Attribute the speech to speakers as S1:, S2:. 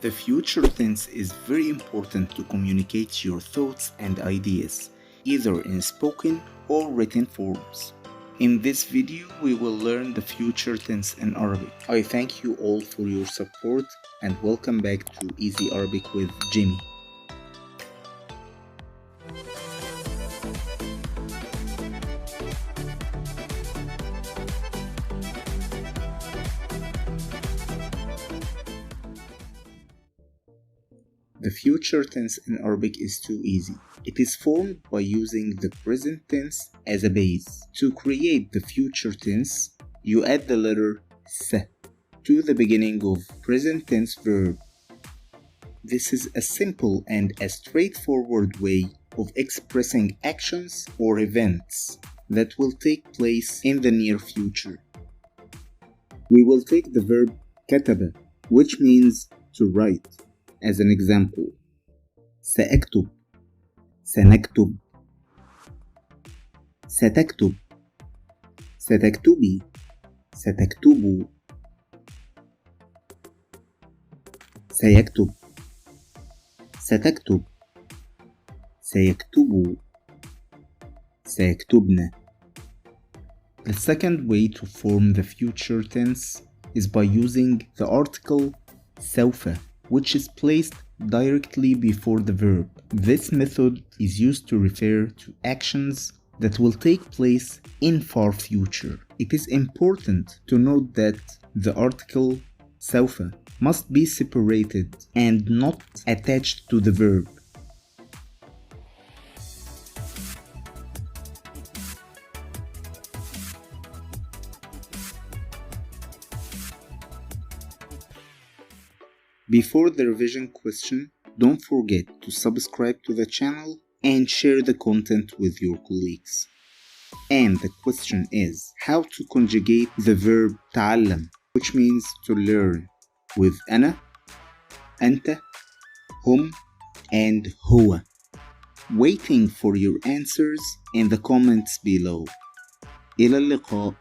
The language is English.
S1: The future tense is very important to communicate your thoughts and ideas, either in spoken or written forms. In this video, we will learn the future tense in Arabic. I thank you all for your support and welcome back to Easy Arabic with Jimmy. The future tense in Arabic is too easy. It is formed by using the present tense as a base. To create the future tense, you add the letter S to the beginning of present tense verb. This is a simple and a straightforward way of expressing actions or events that will take place in the near future. We will take the verb كتب, which means to write. As an example, سأكتب, سنكتب, ستكتب, ستكتبي, ستكتبوا, سيكتب, ستكتب, سيكتبوا, سيكتبن. The second way to form the future tense is by using the article سوف, which is placed directly before the verb. This method is used to refer to actions that will take place in far future. It is important to note that the article سوف must be separated and not attached to the verb. Before the revision question, don't forget to subscribe to the channel and share the content with your colleagues. And the question is how to conjugate the verb تعلم, which means to learn, with أنا, أنت, هم, and هو. Waiting for your answers in the comments below. إلى اللقاء.